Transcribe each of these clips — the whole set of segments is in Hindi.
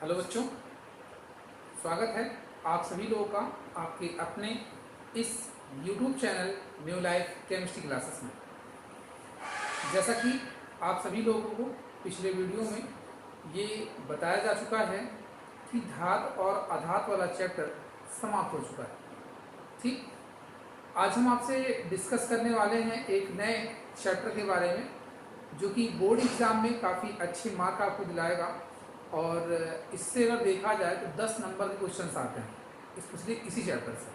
हेलो बच्चों, स्वागत है आप सभी लोगों का आपके अपने इस YouTube channel new life chemistry classes में। जैसा कि आप सभी लोगों को पिछले वीडियो में ये बताया जा चुका है कि धात और अधात वाला चैप्टर समाप्त हो चुका है। ठीक, आज हम आपसे डिस्कस करने वाले हैं एक नए चैप्टर के बारे में जो कि बोर्ड एग्ज़ाम में काफ़ी अच्छे मार्क आपको दिलाएगा। और इससे अगर देखा जाए तो 10 नंबर के क्वेश्चंस आते हैं स्पेशली इसी चैप्टर से।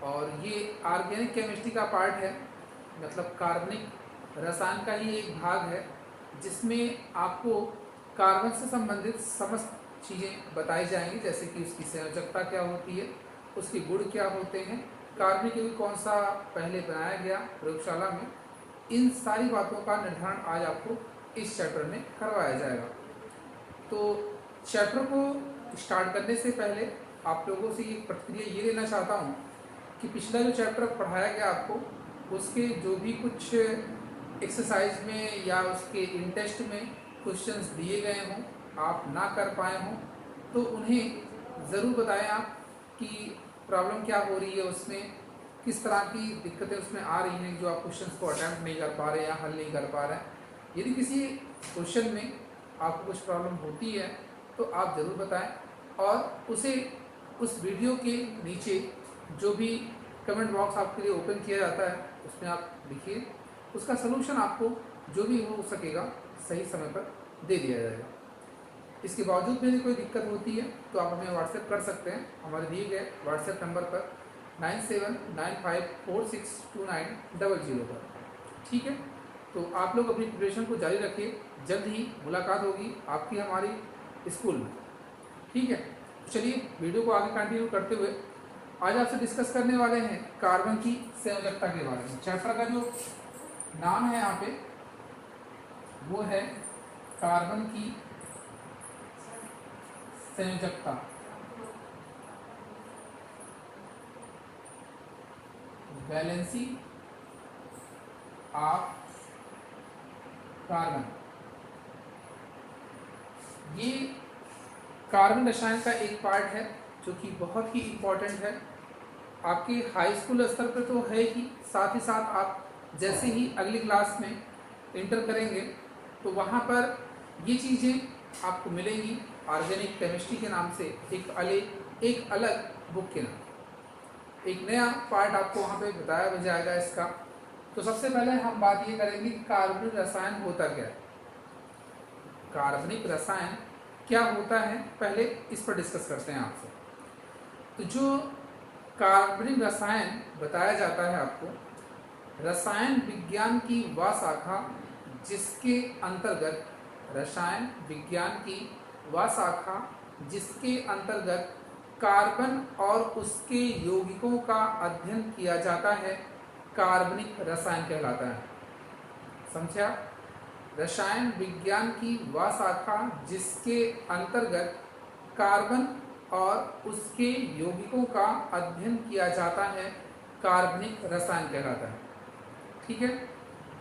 और ये ऑर्गेनिक केमिस्ट्री का पार्ट है, मतलब कार्बनिक रसायन का ही एक भाग है जिसमें आपको कार्बन से संबंधित समस्त चीज़ें बताई जाएंगी, जैसे कि उसकी संयोजकता क्या होती है, उसके गुण क्या होते हैं, कार्बनिक यौगिक कौन सा पहले बनाया गया प्रयोगशाला में। इन सारी बातों का निर्धारण आज आपको इस चैप्टर में करवाया जाएगा। तो चैप्टर को स्टार्ट करने से पहले आप लोगों से एक प्रतिक्रिया ये लेना चाहता हूँ कि पिछला जो चैप्टर पढ़ाया गया आपको, उसके जो भी कुछ एक्सरसाइज में या उसके इन टेस्ट में क्वेश्चंस दिए गए हों, आप ना कर पाए हों, तो उन्हें ज़रूर बताएं आप कि प्रॉब्लम क्या हो रही है, उसमें किस तरह की दिक्कतें उसमें आ रही हैं जो आप क्वेश्चंस को अटैम्प्ट नहीं कर पा रहे या हल नहीं कर पा रहे हैं। यदि किसी क्वेश्चन में आपको कुछ प्रॉब्लम होती है तो आप ज़रूर बताएं और उसे उस वीडियो के नीचे जो भी कमेंट बॉक्स आपके लिए ओपन किया जाता है उसमें आप लिखिए, उसका सलूशन आपको जो भी हो सकेगा सही समय पर दे दिया जाएगा। इसके बावजूद भी यदि कोई दिक्कत होती है तो आप हमें व्हाट्सएप कर सकते हैं हमारे दिए गए व्हाट्सएप नंबर पर 9795462900 पर। ठीक है, तो आप लोग अपनी प्रिपरेशन को जारी रखिए, जल्द ही मुलाकात होगी आपकी हमारी स्कूल में। ठीक है, तो चलिए वीडियो को आगे कंटिन्यू करते हुए आज आपसे डिस्कस करने वाले हैं कार्बन की संयोजकता के बारे में। चैप्टर का जो नाम है यहाँ पे वो है कार्बन की संयोजकता। Valency of carbon. ये कार्बन रसायन का एक पार्ट है जो कि बहुत ही इम्पोर्टेंट है। आपके हाई स्कूल स्तर पर तो है ही, साथ ही साथ आप जैसे ही अगली क्लास में इंटर करेंगे तो वहाँ पर ये चीज़ें आपको मिलेंगी ऑर्गेनिक केमिस्ट्री के नाम से, एक अलग बुक के नाम। एक नया पार्ट आपको वहाँ पे बताया जाएगा इसका। तो सबसे पहले हम बात ये करेंगे कार्बनिक रसायन होता क्या है। कार्बनिक रसायन क्या होता है पहले इस पर डिस्कस करते हैं आपसे। तो जो कार्बनिक रसायन बताया जाता है आपको, रसायन विज्ञान की वह शाखा जिसके अंतर्गत रसायन विज्ञान की वह शाखा जिसके अंतर्गत कार्बन और उसके यौगिकों का अध्ययन किया जाता है कार्बनिक रसायन कहलाता है। समझा? रसायन विज्ञान की वह शाखा जिसके अंतर्गत कार्बन और उसके यौगिकों का अध्ययन किया जाता है कार्बनिक रसायन कहलाता है। ठीक है,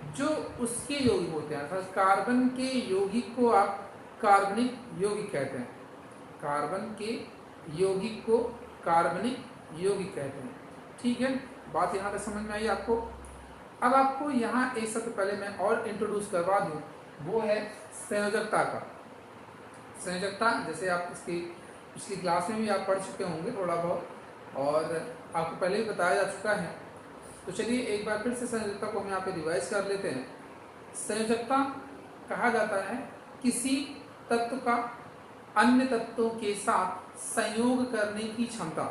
जो उसके यौगिक होते हैं अर्थात कार्बन के यौगिक को आप कार्बनिक यौगिक कहते हैं। कार्बन के यौगिक को कार्बनिक यौगिक कहते हैं। ठीक है, बात यहाँ तक समझ में आई आपको। अब आपको यहाँ एक सबसे पहले मैं और इंट्रोड्यूस करवा दूँ, वो है संयोजकता का। संयोजकता जैसे आप इसकी पिछली क्लास में भी आप पढ़ चुके होंगे थोड़ा बहुत, और आपको पहले भी बताया जा चुका है। तो चलिए एक बार फिर से संयोजकता को हम यहाँ पे रिवाइज कर लेते हैं। संयोजकता कहा जाता है किसी तत्व का अन्य तत्वों के साथ संयोग करने की क्षमता।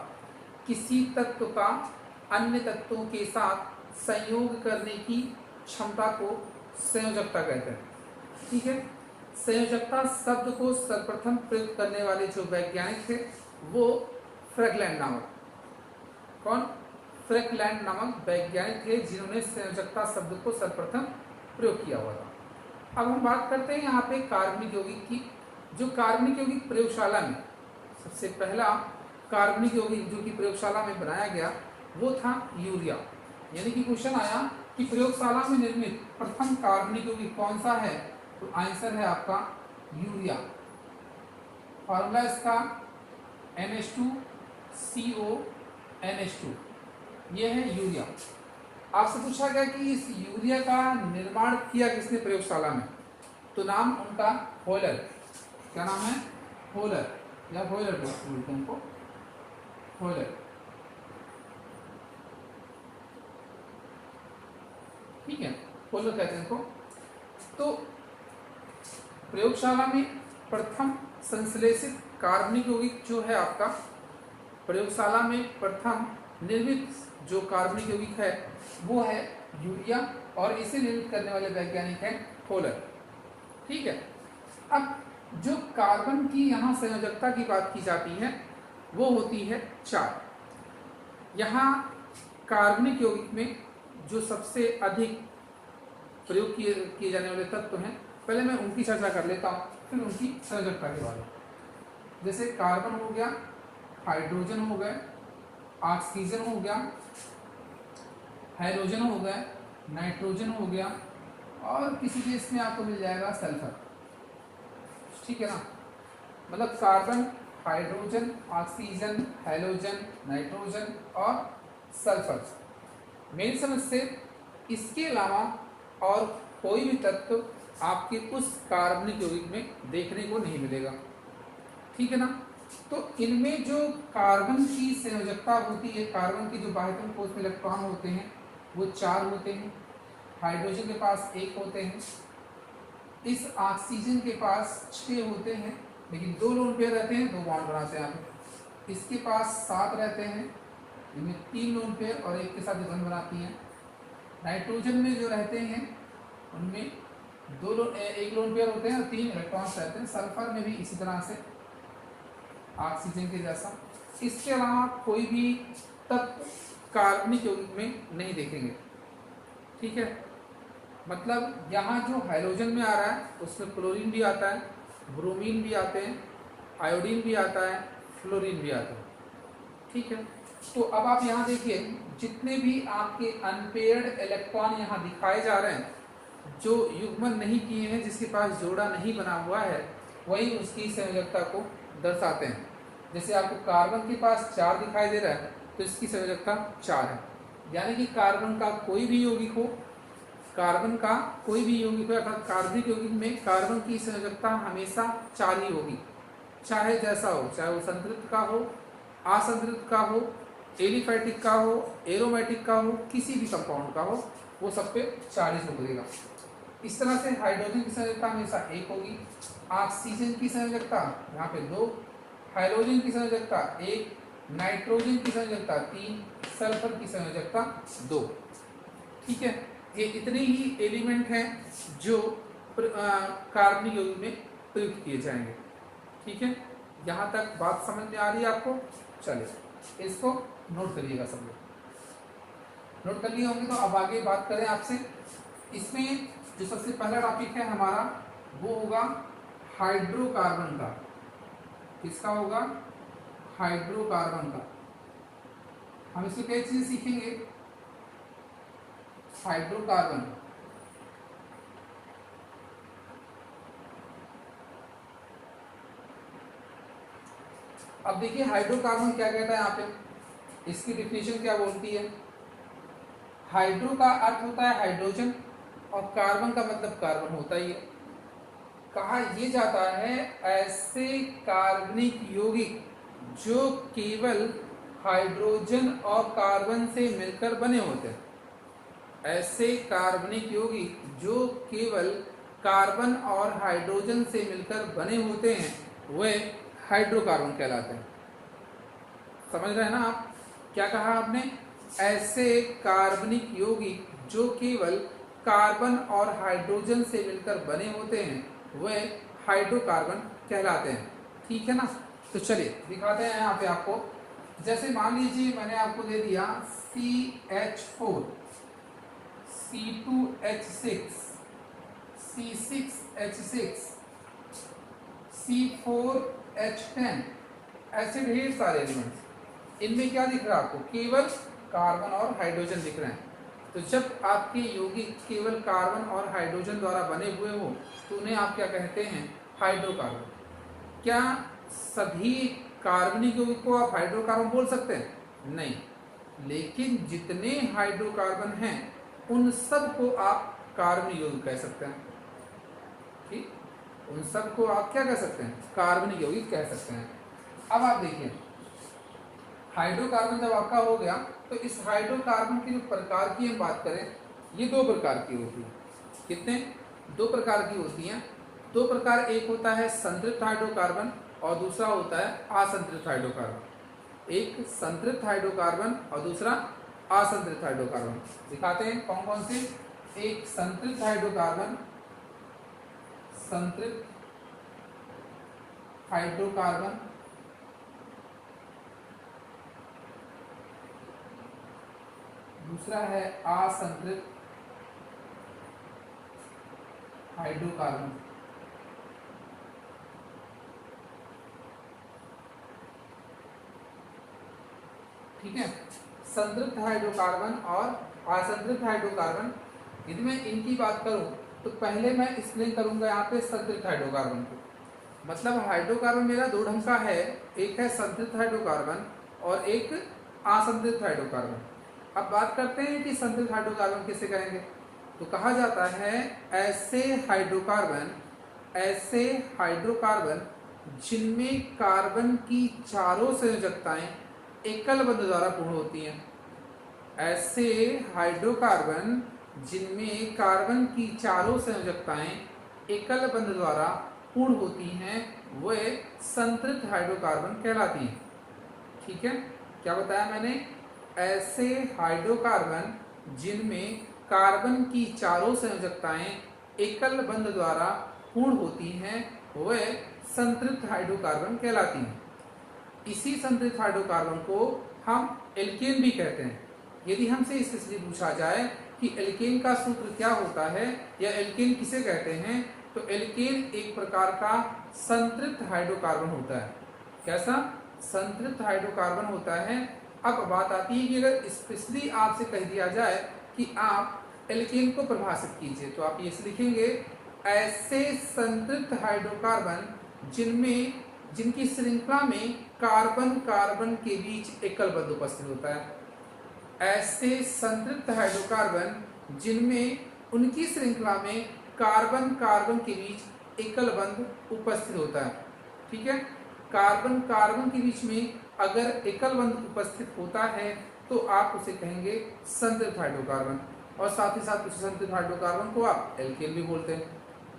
किसी तत्व का अन्य तत्वों के साथ संयोग करने की क्षमता को संयोजकता कहते हैं। ठीक है, संयोजकता शब्द को सर्वप्रथम प्रयोग करने वाले जो वैज्ञानिक थे वो फ्रैगलैंड नामक, कौन? फ्रैगलैंड नामक वैज्ञानिक थे जिन्होंने संयोजकता शब्द को सर्वप्रथम प्रयोग किया हुआ था। अब हम बात करते हैं यहाँ पे कार्बनिक यौगिक की। जो कार्बनिक यौगिक प्रयोगशाला में सबसे पहला कार्बनिक यौगिक जो कि प्रयोगशाला में बनाया गया वो था यूरिया। यानी कि क्वेश्चन आया कि प्रयोगशाला में निर्मित प्रथम कार्बनिक यौगिक कौन सा है, तो आंसर है आपका यूरिया। फार्मूला इसका NH2CONH2, ये है यूरिया। आपसे पूछा गया कि इस यूरिया का निर्माण किया किसने प्रयोगशाला में, तो नाम उनका होलर। क्या नाम है? होलर, या होलर बोलते हैं उनको, होलर। ठीक है, होलर कहते हैं इनको। तो प्रयोगशाला में प्रथम संश्लेषित कार्बनिक यौगिक जो है आपका, प्रयोगशाला में प्रथम निर्मित जो कार्बनिक यौगिक है वो है यूरिया, और इसे निर्मित करने वाले वैज्ञानिक हैं होलर। ठीक है, अब जो कार्बन की यहाँ संयोजकता की बात की जाती है वो होती है 4। यहाँ कार्बनिक यौगिक में जो सबसे अधिक प्रयोग किए जाने वाले तत्व हैं, पहले मैं उनकी चर्चा कर लेता हूँ, फिर उनकी संयोजकता के बारे में। जैसे कार्बन हो गया, हाइड्रोजन हो गए, ऑक्सीजन हो गया, हाइड्रोजन हो गया, नाइट्रोजन हो गया, और किसी केस में आपको मिल जाएगा सल्फर। ठीक है ना, मतलब carbon, hydrogen, oxygen, halogen, nitrogen और सल्फर। मेरी समझ से इसके अलावा और कोई भी तत्व आपके उस कार्बनिक यौगिक में देखने को नहीं मिलेगा। ठीक है ना, तो इनमें जो कार्बन की संयोजकता होती है, कार्बन की जो बाह्यतम कोश में इलेक्ट्रॉन होते हैं वो 4 होते हैं, हाइड्रोजन के पास 1 होते हैं, इस ऑक्सीजन के पास 6 होते हैं, लेकिन 2 लोन पेयर रहते हैं, 2 बॉन्ड बनाते हैं आप। इसके पास 7 रहते हैं, इनमें 3 लोन पेयर और 1 के साथ बंध बनाती हैं। नाइट्रोजन में जो रहते हैं उनमें 1 लोन पेयर होते हैं और 3 इलेक्ट्रॉन्स रहते हैं। सल्फर में भी इसी तरह से ऑक्सीजन के जैसा। इसके अलावा कोई भी तत्व कार्बनिक यौगिक में नहीं देखेंगे। ठीक है, मतलब यहाँ जो हाइड्रोजन में आ रहा है उसमें क्लोरीन भी आता है, ब्रोमीन भी आते हैं, आयोडीन भी आता है, फ्लोरीन भी आता है। ठीक है, तो अब आप यहाँ देखिए, जितने भी आपके अनपेयर्ड इलेक्ट्रॉन यहाँ दिखाए जा रहे हैं, जो युग्मन नहीं किए हैं, जिसके पास जोड़ा नहीं बना हुआ है, वही उसकी संयोजकता को दर्शाते हैं। जैसे आपको कार्बन के पास 4 दिखाई दे रहा है, तो इसकी संयोजकता 4 है। यानी कि कार्बन का कोई भी यौगिक हो, कार्बन का कोई भी यौगिक हो, अर्थात कार्बनिक यौगिक में कार्बन की संयोजकता हमेशा 4 ही होगी, चाहे जैसा हो, चाहे वो संतृप्त का हो, असंतृप्त का हो, एलिफैटिक का हो, एरोमेटिक का हो, किसी भी कंपाउंड का हो, वो सब पे 4 ही होगा। इस तरह से हाइड्रोजन की संयोजकता हमेशा 1 होगी, ऑक्सीजन की संयोजकता यहाँ पे 2, हाइड्रोजन की संयोजकता 1, नाइट्रोजन की संयोजकता 3, सल्फर की संयोजकता 2। ठीक है, ये इतने ही एलिमेंट हैं जो कार्बनिक यौगिक में प्रयुक्त किए जाएंगे। ठीक है, यहाँ तक बात समझ में आ रही है आपको? चलिए इसको नोट करिएगा, सब लोग नोट कर लिए होंगे। तो अब आगे बात करें आपसे। इसमें जो सबसे पहला टॉपिक है हमारा वो होगा हाइड्रोकार्बन का। किसका होगा? हाइड्रोकार्बन का। हम इसमें कई चीजें सीखेंगे। हाइड्रोकार्बन, अब देखिए हाइड्रोकार्बन क्या कहता है यहाँ पे, इसकी डिफिनेशन क्या बोलती है। हाइड्रो का अर्थ होता है हाइड्रोजन, और कार्बन का मतलब कार्बन होता ही है। कहा यह जाता है ऐसे कार्बनिक यौगिक जो केवल हाइड्रोजन और कार्बन से मिलकर बने होते हैं। ऐसे कार्बनिक यौगिक जो केवल कार्बन और हाइड्रोजन से मिलकर बने होते हैं वे हाइड्रोकार्बन कहलाते हैं। समझ रहे हैं ना आप? क्या कहा आपने? ऐसे कार्बनिक यौगिक जो केवल कार्बन और हाइड्रोजन से मिलकर बने होते हैं वे हाइड्रोकार्बन कहलाते हैं। ठीक है ना? तो चलिए दिखाते हैं यहाँ पे आपको। जैसे मान लीजिए मैंने आपको दे दिया CH4, C2H6, C6H6, C4H10, ऐसे ढेर सारे एलिमेंट्स। इनमें क्या दिख रहा है आपको? केवल कार्बन और हाइड्रोजन दिख रहे हैं। तो जब आपके यौगिक केवल कार्बन और हाइड्रोजन द्वारा बने हुए हो तो उन्हें आप क्या कहते हैं? हाइड्रोकार्बन। क्या सभी कार्बनिक यौगिक को आप हाइड्रोकार्बन बोल सकते हैं? नहीं, लेकिन जितने हाइड्रोकार्बन हैं उन सब को आप कार्बनिक यौगिक कह सकते हैं। ठीक, उन सब को आप क्या कह सकते हैं? कार्बनिक यौगिक कह सकते हैं। अब आप देखिए, हाइड्रोकार्बन जब आपका हो गया तो इस हाइड्रोकार्बन के जो प्रकार की हम बात करें, ये दो प्रकार की होती है। कितने? दो प्रकार की होती हैं। दो प्रकार, एक होता है संतृप्त हाइड्रोकार्बन और दूसरा होता है असंतृप्त हाइड्रोकार्बन। एक संतृप्त हाइड्रोकार्बन और दूसरा असंतृप्त हाइड्रोकार्बन। दिखाते हैं कौन कौन से। एक संतृप्त हाइड्रोकार्बन, संतृप्त हाइड्रोकार्बन, दूसरा है असंतृप्त हाइड्रोकार्बन। ठीक है, संतृप्त हाइड्रोकार्बन और असंतृप्त हाइड्रोकार्बन। यदि मैं इनकी बात करूं तो पहले मैं एक्सप्लेन करूंगा यहाँ पे संतृप्त हाइड्रोकार्बन को। मतलब हाइड्रोकार्बन मेरा दो ढंग का है, एक है संतृप्त हाइड्रोकार्बन और एक असंतृप्त हाइड्रोकार्बन। अब बात करते हैं कि संतृप्त हाइड्रोकार्बन किसे कहेंगे। तो कहा जाता है ऐसे हाइड्रोकार्बन जिनमें कार्बन की चारों संयोजकताएं एकल बंध द्वारा पूर्ण होती हैं। ऐसे हाइड्रोकार्बन जिनमें कार्बन की चारों संयोजकताएं एकल बंध द्वारा पूर्ण होती हैं वे संतृप्त हाइड्रोकार्बन कहलाती हैं। ठीक है, क्या बताया मैंने? ऐसे हाइड्रोकार्बन जिनमें कार्बन की चारों संयोजकताएं एकल बंध द्वारा पूर्ण होती हैं वे संतृप्त हाइड्रोकार्बन कहलाती हैं। इसी संतृप्त हाइड्रोकार्बन को हम एल्केन भी कहते हैं। यदि हमसे इसलिए पूछा जाए कि एल्केन का सूत्र क्या होता है या एल्केन किसे कहते हैं, तो एल्केन एक प्रकार का संतृप्त हाइड्रोकार्बन होता है। कैसा? संतृप्त हाइड्रोकार्बन होता है। अब बात आती है कि अगर स्पेशली आपसे कह दिया जाए कि आप एल्केन को परिभाषित कीजिए, तो आप ये लिखेंगे ऐसे संतृप्त हाइड्रोकार्बन जिनकी श्रृंखला में कार्बन कार्बन के बीच एकल बंध उपस्थित होता है। ऐसे संतृप्त हाइड्रोकार्बन जिनमें उनकी श्रृंखला में कार्बन कार्बन के बीच एकल बंध उपस्थित होता है। ठीक है, कार्बन कार्बन के बीच में अगर एकल बंध उपस्थित होता है तो आप उसे कहेंगे संतृप्त हाइड्रोकार्बन, और साथ ही साथ उस संतृप्त हाइड्रोकार्बन को आप एल्केन भी बोलते हैं।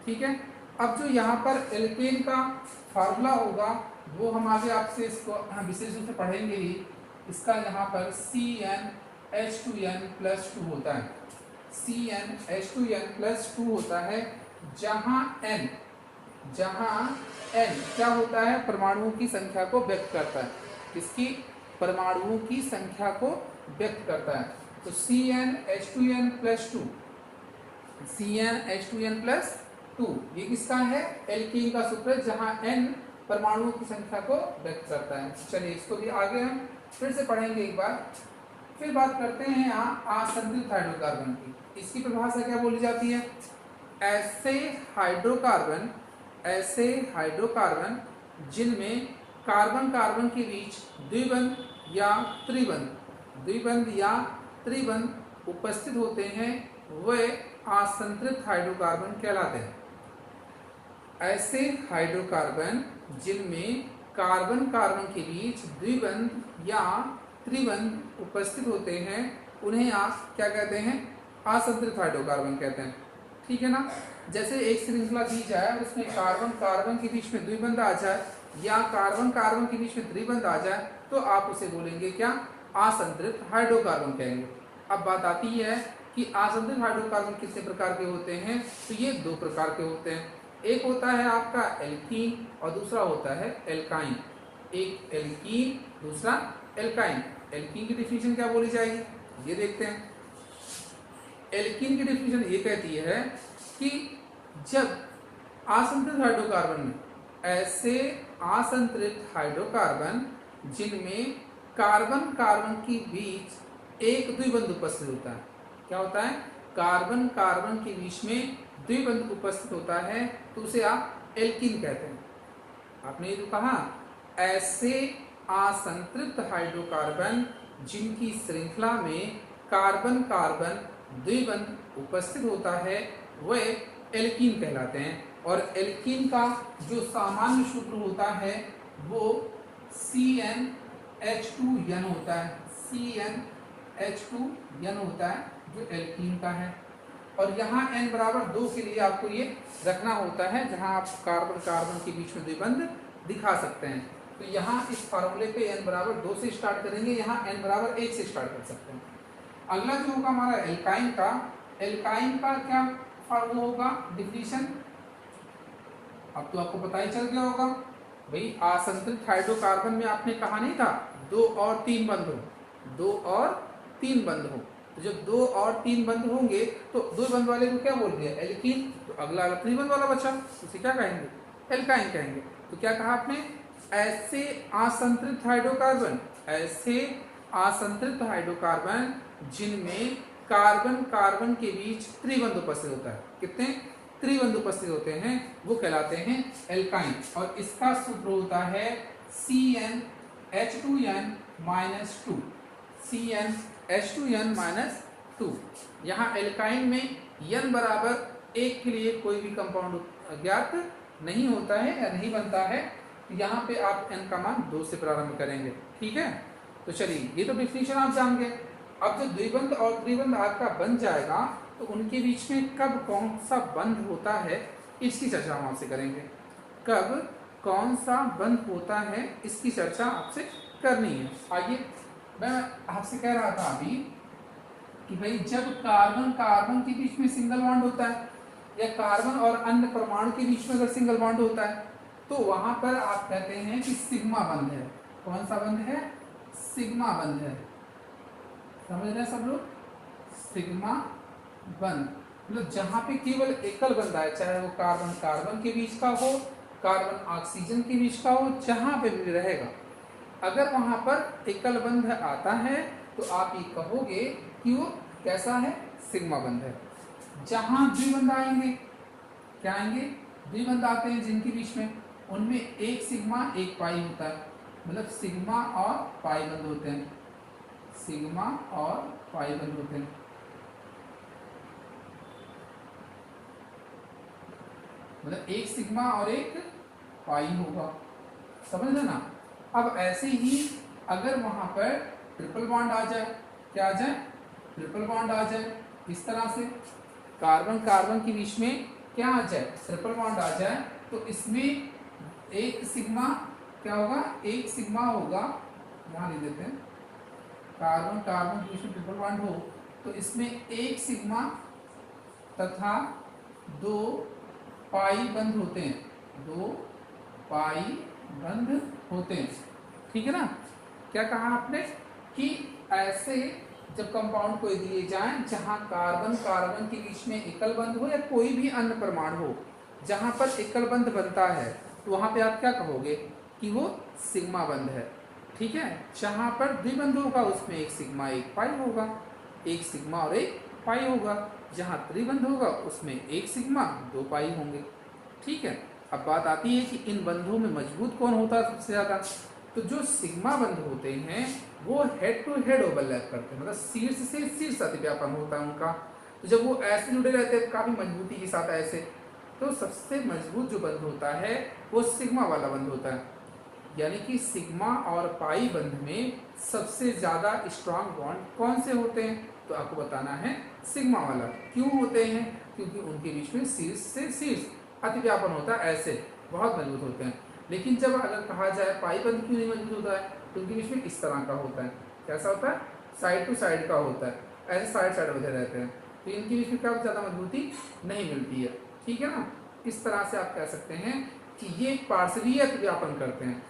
ठीक है, अब जो यहाँ पर एल्केन का फार्मूला होगा वो हम आगे आपसे इसको विशेष रूप से पढ़ेंगे ही। इसका यहाँ पर CnH2n+2 होता है। CnH2n+2 होता है, जहाँ n क्या होता है? परमाणुओं की संख्या को व्यक्त करता है। इसकी परमाणुओं की संख्या को व्यक्त करता है। तो CnH2n+2 ये किसका है? एल्कीन का सूत्र, जहाँ n परमाणुओं की संख्या को व्यक्त करता है। चलिए इसको भी आगे हम फिर से पढ़ेंगे एक बार। फिर बात करते हैं यहाँ असंतृप्त हाइड्रोकार्बन की। इसकी परिभाषा क्या बोली जाती है? ऐसे हाइड्रोकार्बन जिनमें कार्बन कार्बन के बीच द्विबंध या त्रिबंध उपस्थित होते हैं वे असंतृप्त हाइड्रोकार्बन कहलाते हैं। ऐसे हाइड्रोकार्बन जिनमें कार्बन कार्बन के बीच द्विबंध या त्रिबंध उपस्थित होते हैं उन्हें आप क्या कहते हैं? असंतृप्त हाइड्रोकार्बन कहते हैं। ठीक है ना? जैसे एक श्रृंखला दी जाए, उसमें कार्बन कार्बन के बीच में द्विबंध आ जाए या कार्बन कार्बन के बीच में त्रिबंध आ जाए, तो आप उसे बोलेंगे क्या? असंतृप्त हाइड्रोकार्बन कहेंगे। अब बात आती है कि असंतृप्त हाइड्रोकार्बन कितने प्रकार के होते हैं? तो ये दो प्रकार के होते हैं। एक होता है आपका एल्कीन और दूसरा होता है एल्काइन। एक एल्कीन, दूसरा एल्काइन। एल्कीन की डिफिनेशन क्या बोली जाएगी, ये देखते हैं। एल्कीन की डिफिनेशन ये कहती है कि जब असंतृप्त हाइड्रोकार्बन में ऐसे असंतृप्त हाइड्रोकार्बन जिनमें कार्बन कार्बन के बीच एक द्विबंध उपस्थित होता है। क्या होता है? कार्बन कार्बन के बीच में द्विबंध उपस्थित होता है, तो उसे आप एल्कीन कहते हैं। आपने ये जो कहा ऐसे असंतृप्त हाइड्रोकार्बन जिनकी श्रृंखला में कार्बन कार्बन द्विबंध उपस्थित होता है वह एल्कीन कहलाते हैं। और एल्कीन का जो सामान्य सूत्र होता है वो CnH2n होता है। CnH2n होता है जो एल्कीन का है। और यहाँ n बराबर 2 के लिए आपको ये रखना होता है, जहाँ आप कार्बन कार्बन के बीच में द्विबंध दिखा सकते हैं। तो यहाँ इस फार्मूले पे n बराबर 2 से स्टार्ट करेंगे, यहाँ n बराबर 1 से स्टार्ट कर सकते हैं। अगला जो होगा हमारा एल्काइन का क्या फार्मूला होगा, डिफिनीशन। अब तो आपको पता ही चल गया होगा भाई, असंतृप्त हाइड्रोकार्बन में आपने कहा नहीं था 2 और 3 बंध हो, 2 और 3 बंध हो। तो जब 2 और 3 बंध होंगे तो 2 बंध वाले को क्या बोल दिया, एल्कीन। तो अगला 3 बंध वाला बचा, उसे क्या कहेंगे, एल्काइन कहेंगे। तो क्या कहा आपने, ऐसे असंतृप्त हाइड्रोकार्बन जिनमें कार्बन कार्बन के बीच त्रिबंध उपस्थित होता है। कितने त्रिबंध उपस्थित होते हैं वो कहलाते हैं एल्काइन। और इसका सूत्र होता है CnH2n-2, CnH2n-2। यहाँ एल्काइन में n बराबर 1 के लिए कोई भी कंपाउंड ज्ञात नहीं होता है या नहीं बनता है। यहाँ पे आप n का मान 2 से प्रारंभ करेंगे, ठीक है। तो चलिए, ये तो डिफिनीशन आप जान गए। अब जो द्विबंध और त्रिबंध आपका बन जाएगा तो उनके बीच में कब कौन सा बंध होता है इसकी चर्चा हम आपसे करेंगे। कब कौन सा बंध होता है इसकी चर्चा आपसे करनी है। आइए, मैं आपसे कह रहा था अभी कि भाई जब कार्बन कार्बन के बीच में सिंगल बॉन्ड होता है या कार्बन और अन्य परमाणु के बीच में अगर सिंगल बॉन्ड होता है तो वहां पर आप कहते हैं कि सिग्मा बंध है। कौन सा बंध है, सिग्मा बंध है। समझ रहे हैं सब लोग, सिग्मा बंध मतलब जहां पे केवल एकल बंध आए, चाहे वो कार्बन कार्बन के बीच का हो, कार्बन ऑक्सीजन के बीच का हो, जहां पे भी रहेगा, अगर वहां पर एकल बंध आता है तो आप ये कहोगे कि वो कैसा है, सिग्मा बंध है। जहां द्विबंध आएंगे, क्या आएंगे, द्विबंध आते हैं जिनके बीच में, उनमें एक सिग्मा एक पाई होता है, मतलब सिग्मा और पाई बंध होते हैं, सिग्मा और पाई बंध होते हैं। मतलब एक सिग्मा और एक पाई होगा, समझ लेना। अब ऐसे ही अगर वहां पर ट्रिपल बॉन्ड आ जाए, क्या आ जाए, ट्रिपल बॉन्ड आ जाए, इस तरह से कार्बन कार्बन के बीच में क्या आ जाए, ट्रिपल बॉन्ड आ जाए, तो इसमें एक सिग्मा क्या होगा, एक सिग्मा होगा, यहाँ लिख देते हैं, कार्बन कार्बन के बीच में ट्रिपल बॉन्ड हो तो इसमें एक सिग्मा तथा 2 पाई बंध होते हैं, 2 पाई बंध होते हैं, ठीक है ना। क्या कहा आपने कि ऐसे जब कंपाउंड कोई दिए जाएं जहां कार्बन कार्बन के बीच में एकल बंध हो या कोई भी अन्य परमाणु हो, जहां पर एकल बंध बनता है तो वहां पे आप क्या कहोगे कि वो सिग्मा बंध है, ठीक है। जहां पर द्विबंध होगा उसमें एक सिग्मा एक पाई होगा, एक सिग्मा और एक पाई होगा। जहां त्रिबंध होगा उसमें एक सिग्मा 2 पाई होंगे, ठीक है। अब बात आती है कि इन बंधों में मजबूत कौन होता है सबसे ज्यादा। तो जो सिग्मा बंध होते हैं वो हेड टू हेड ओवरलैप करते हैं, मतलब शीर्ष से शीर्ष अतिव्यापन होता है उनका। तो जब वो ऐसे जुड़े रहते हैं काफी मजबूती के साथ ऐसे, तो सबसे मजबूत जो बंध होता है वो सिग्मा वाला बंध होता है। यानी कि सिग्मा और पाई बंध में सबसे ज्यादा स्ट्रांग बॉन्ड कौन से होते हैं, तो आपको बताना है सिग्मा वाला। क्यों होते हैं, क्योंकि उनके बीच में शीर्ष से शीर्ष अतिव्यापन होता है, ऐसे बहुत मजबूत होते हैं। लेकिन जब अगर कहा जाए पाई बंध क्यों नहीं मजबूत होता है, तो उनके बीच में इस तरह का होता है, कैसा होता है, साइड टू साइड का होता है, ऐसे साइड साइड बधे रहते हैं, तो इनके बीच में क्या ज़्यादा मजबूती नहीं मिलती है, ठीक है ना। इस तरह से आप कह सकते हैं कि ये पार्श्वीय अतिव्यापन करते हैं,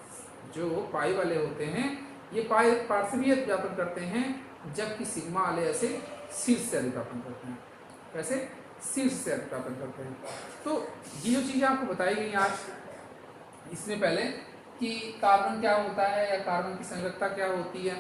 जो पाई वाले होते हैं ये पार्श्वीय अतिव्यापन करते हैं, जबकि सिग्मा वाले ऐसे शीर्ष से अतिव्यापन करते हैं, कैसे, शीर्ष से अतिव्यापन करते हैं। तो ये जो चीज़ें आपको बताई गई आज, इसमें पहले कि कार्बन क्या होता है या कार्बन की संयोजकता क्या होती है।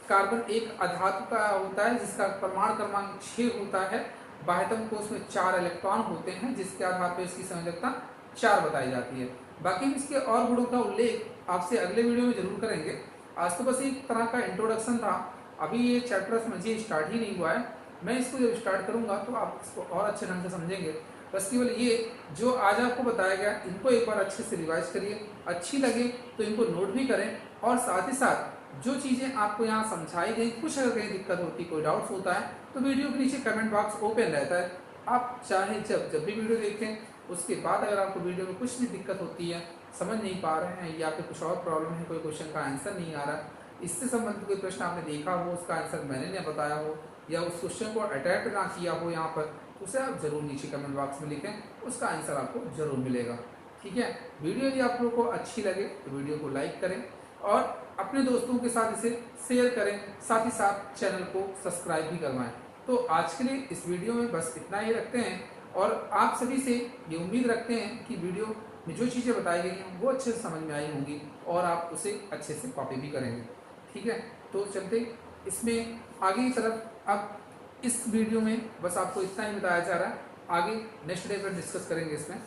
कार्बन एक अधातु का होता है जिसका परमाणु क्रमांक 6 होता है, बाह्यतम कोश में 4 इलेक्ट्रॉन होते हैं जिसके आधार पर इसकी संयोजकता 4 बताई जाती है। बाकी इसके और गुणों का उल्लेख आपसे अगले वीडियो में जरूर करेंगे। आज तो बस एक तरह का इंट्रोडक्शन था, अभी ये चैप्टर समझिए स्टार्ट ही नहीं हुआ है। मैं इसको जब स्टार्ट करूँगा तो आप इसको और अच्छे ढंग से समझेंगे। बस केवल ये जो आज आपको बताया गया इनको एक बार अच्छे से रिवाइज करिए, अच्छी लगे तो इनको नोट भी करें, और साथ ही साथ जो चीज़ें आपको यहाँ समझाई गई, कुछ अगर कहीं दिक्कत होती, कोई डाउट्स होता है तो वीडियो के नीचे कमेंट बॉक्स ओपन रहता है, आप चाहे जब भी वीडियो देखें उसके बाद अगर आपको वीडियो में कुछ भी दिक्कत होती है, समझ नहीं पा रहे हैं या फिर कुछ और प्रॉब्लम है, कोई क्वेश्चन का आंसर नहीं आ रहा, इससे संबंधित कोई प्रश्न आपने देखा हो, उसका आंसर मैंने नहीं बताया हो, या उस क्वेश्चन को अटैम्प्ट ना किया हो यहाँ पर, तो उसे आप ज़रूर नीचे कमेंट बॉक्स में लिखें, उसका आंसर आपको ज़रूर मिलेगा। ठीक है, वीडियो यदि आप लोगों को अच्छी लगे तो वीडियो को लाइक करें और अपने दोस्तों के साथ इसे शेयर करें, साथ ही साथ चैनल को सब्सक्राइब भी करवाएं। तो आज के लिए इस वीडियो में बस इतना ही रखते हैं, और आप सभी से ये उम्मीद रखते हैं कि वीडियो में जो चीज़ें बताई गई हैं वो अच्छे से समझ में आई होंगी और आप उसे अच्छे से कॉपी भी करेंगे। ठीक है, तो चलते इसमें आगे की तरफ। अब इस वीडियो में बस आपको इतना ही बताया जा रहा है, आगे नेक्स्ट डे पर डिस्कस करेंगे इसमें।